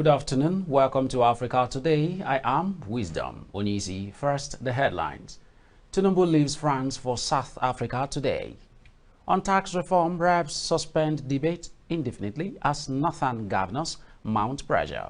Good afternoon. Welcome to Africa Today. I am Wisdom Onisi. First, the headlines. Tinubu leaves France for South Africa today. On tax reform, reps suspend debate indefinitely as northern governors mount pressure.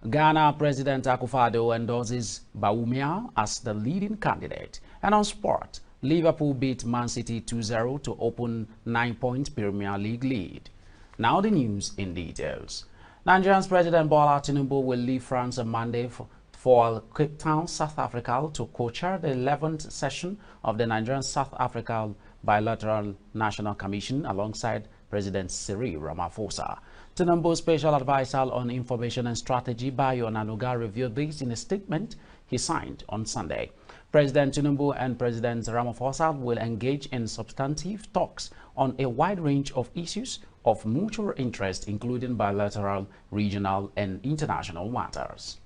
Ghana President Akufo-Addo endorses Bawumia as the leading candidate. And on sport, Liverpool beat Man City 2-0 to open 9-point Premier League lead. Now the news in details. Nigeria's President Bola Tinubu will leave France on Monday for Cape Town, South Africa to co-chair the 11th session of the Nigerian-South Africa Bilateral National Commission alongside President Cyril Ramaphosa. Tinubu's special advisor on information and strategy, Bayo Nanuga, revealed this in a statement he signed on Sunday. President Tinubu and President Ramaphosa will engage in substantive talks on a wide range of issues of mutual interest, including bilateral, regional, and international matters.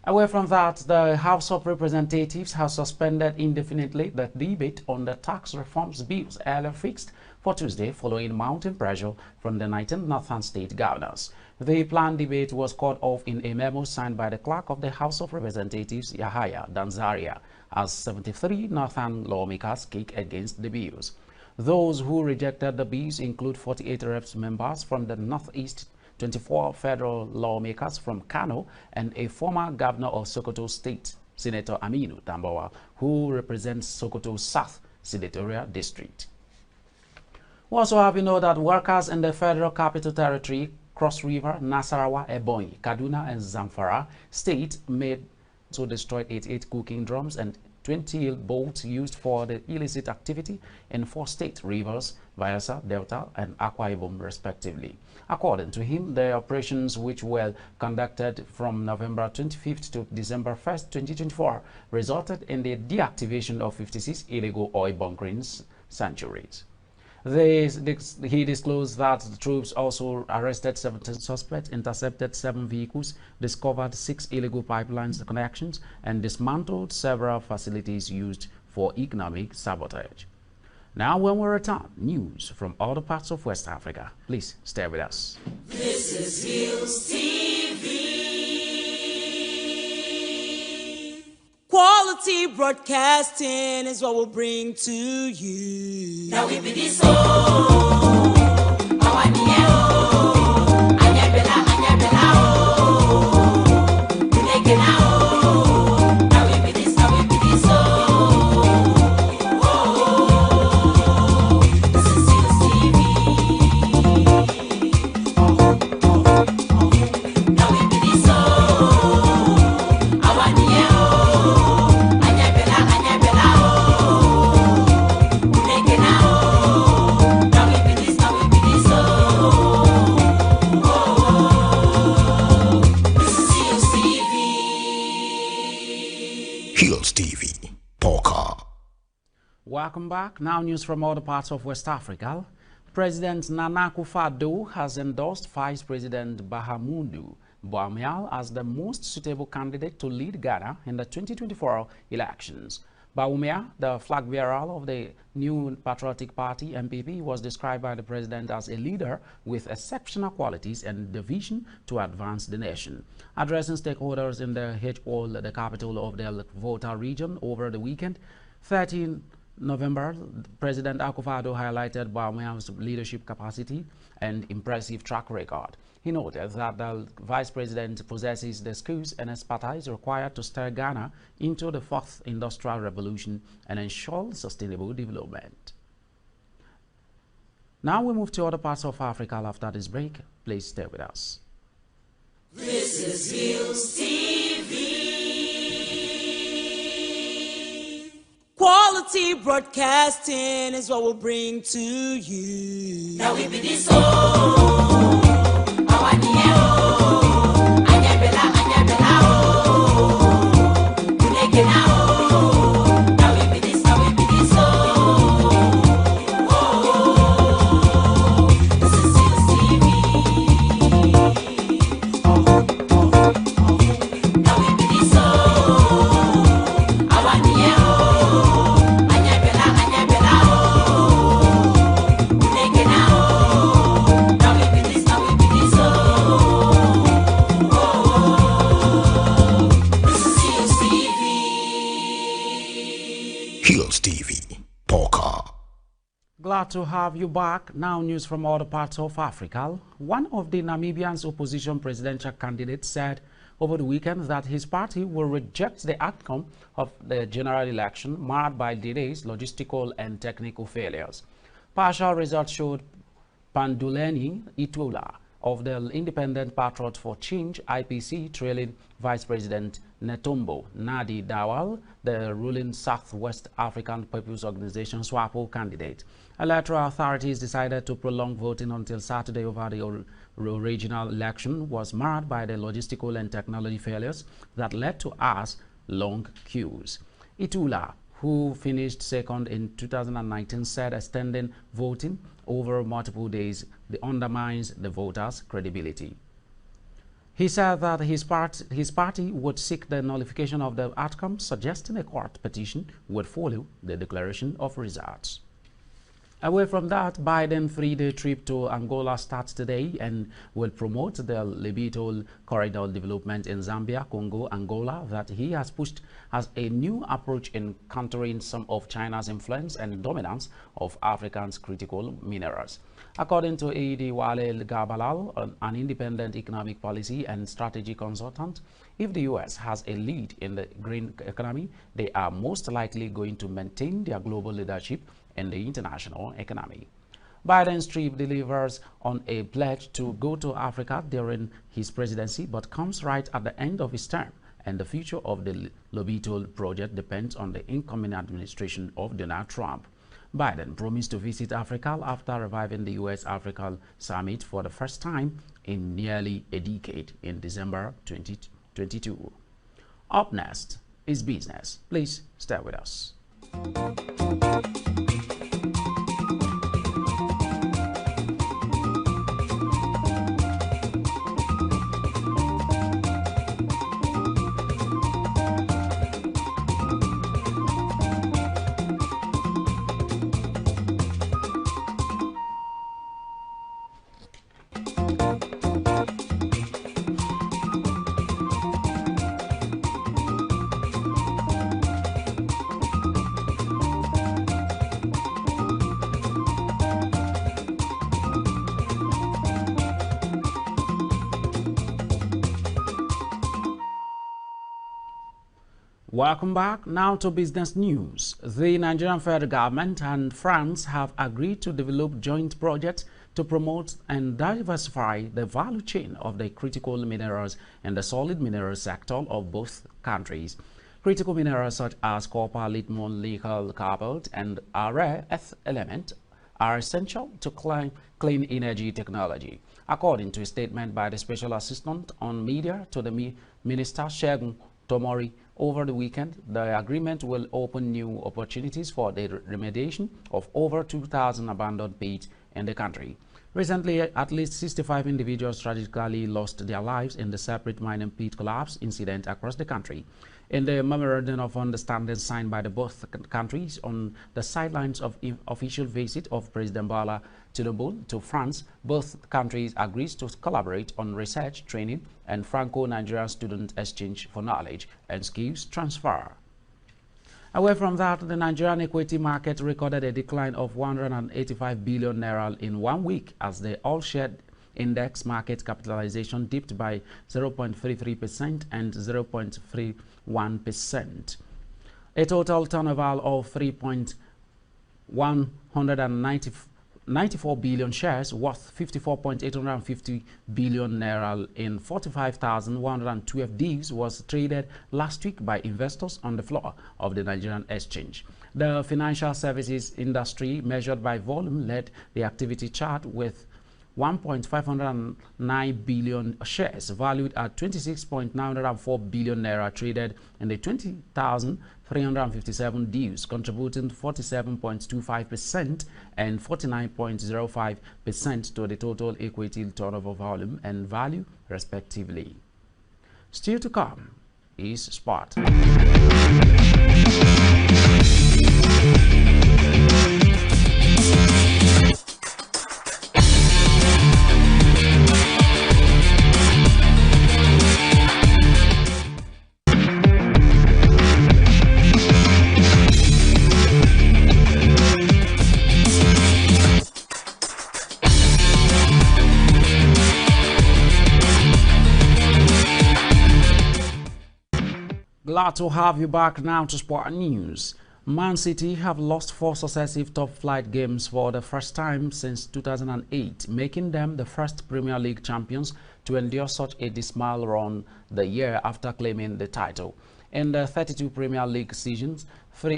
Away from that, the House of Representatives has suspended indefinitely the debate on the tax reforms bills earlier fixed for Tuesday following mounting pressure from the 19 northern state governors. The planned debate was called off in a memo signed by the clerk of the House of Representatives, Yahaya Danzaria, as 73 northern lawmakers kick against the bills. Those who rejected the bills include 48 reps members from the Northeast, 24 federal lawmakers from Kano, and a former governor of Sokoto State, Senator Aminu Tambawa, who represents Sokoto South Senatorial District. We also have know that workers in the Federal Capital Territory, Cross River, Nasarawa, Ebonyi, Kaduna, and Zamfara State made to destroy 88 cooking drums and 20 boats used for the illicit activity in 4 state rivers, Bayelsa, Delta, and Akwa Ibom, respectively. According to him, the operations, which were conducted from November 25th to December 1st, 2024, resulted in the deactivation of 56 illegal oil bunkering sanctuaries. He disclosed that the troops also arrested 17 suspects, intercepted 7 vehicles, discovered 6 illegal pipelines connections, and dismantled several facilities used for economic sabotage. Now, when we return, news from other parts of West Africa. Please stay with us. This is Hillstv. Quality broadcasting is what we'll bring to you. Now we be this Hillstv, Polka. Welcome back. Now news from other parts of West Africa. President Nana Akufo-Addo has endorsed Vice President Bahamundu Bawumia as the most suitable candidate to lead Ghana in the 2024 elections. Bawumia, the flag bearer of the New Patriotic Party (NPP), was described by the president as a leader with exceptional qualities and the vision to advance the nation. Addressing stakeholders in the H Hall, the capital of the Volta region, over the weekend, 13 November, President Akufo-Addo highlighted Bawumia's leadership capacity and impressive track record. He noted that the vice president possesses the skills and expertise required to steer Ghana into the 4th industrial revolution and ensure sustainable development. Now we move to other parts of Africa after this break. Please stay with us. This is Hillstv. Quality broadcasting is what we'll bring to you. Now we be this glad to have you back. Now news from other parts of Africa. One of the Namibian's opposition presidential candidates said over the weekend that his party will reject the outcome of the general election marred by delays, logistical and technical failures. Partial results showed Panduleni Itula of the Independent Patriots for Change (IPC) trailing Vice President Netumbo Nadi Dawal, the ruling Southwest African People's Organization SWAPO candidate. Electoral authorities decided to prolong voting until Saturday over the regional election was marred by the logistical and technology failures that led to hours-long queues. Itula, who finished second in 2019, said extending voting over multiple days undermines the voters' credibility. He said that his party would seek the nullification of the outcome, suggesting a court petition would follow the declaration of results. Away from that, Biden's three-day trip to Angola starts today and will promote the Lobito corridor development in Zambia, Congo, Angola that he has pushed as a new approach in countering some of China's influence and dominance of Africa's critical minerals. According to Edi Wale Gabalal, an independent economic policy and strategy consultant, if the U.S. has a lead in the green economy, they are most likely going to maintain their global leadership in the international economy. Biden's trip delivers on a pledge to go to Africa during his presidency, but comes right at the end of his term, and the future of the Lobito project depends on the incoming administration of Donald Trump. Biden promised to visit Africa after reviving the U.S.-Africa summit for the first time in nearly a decade in December 2022. Up next is business. Please stay with us. Welcome back. Now to business news. The Nigerian federal government and France have agreed to develop joint projects to promote and diversify the value chain of the critical minerals and the solid minerals sector of both countries. Critical minerals such as copper, lithium, nickel, cobalt, and rare earth elements are essential to clean energy technology. According to a statement by the Special Assistant on Media to the Minister Shegun Tomori over the weekend, the agreement will open new opportunities for the remediation of over 2,000 abandoned pits in the country. Recently, at least 65 individuals tragically lost their lives in the separate mining pit collapse incident across the country. In the memorandum of understanding signed by both countries on the sidelines of official visit of President Bola Tinubu to France, both countries agreed to collaborate on research, training, and Franco-Nigerian student exchange for knowledge and skills transfer. Away from that, the Nigerian equity market recorded a decline of 185 billion naira in 1 week as the all-share index market capitalization dipped by 0.33% and 0.31%. A total turnover of 3.194 billion shares worth 54.850 billion naira in 45,112 deals was traded last week by investors on the floor of the Nigerian exchange. The financial services industry, measured by volume, led the activity chart with 1.509 billion shares valued at 26.904 billion naira traded in the 20,357 deals, contributing 47.25% and 49.05% to the total equity turnover volume and value, respectively. Still to come is sport. Glad to have you back now to Sport News. Man City have lost 4 successive top-flight games for the first time since 2008, making them the first Premier League champions to endure such a dismal run the year after claiming the title. In the 32 Premier League seasons,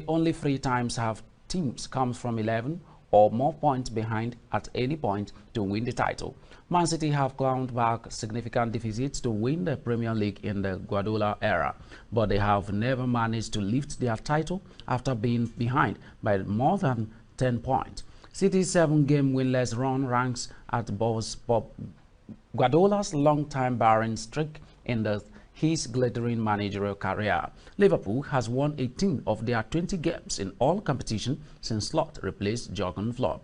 only 3 times have teams come from 11 or more points behind at any point to win the title. Man City have clawed back significant deficits to win the Premier League in the Guardiola era, but they have never managed to lift their title after being behind by more than 10 points. City's 7-game winless run ranks at boss Guardiola's long-time barren streak in his glittering managerial career. Liverpool has won 18 of their 20 games in all competition since Slot replaced Jurgen Klopp.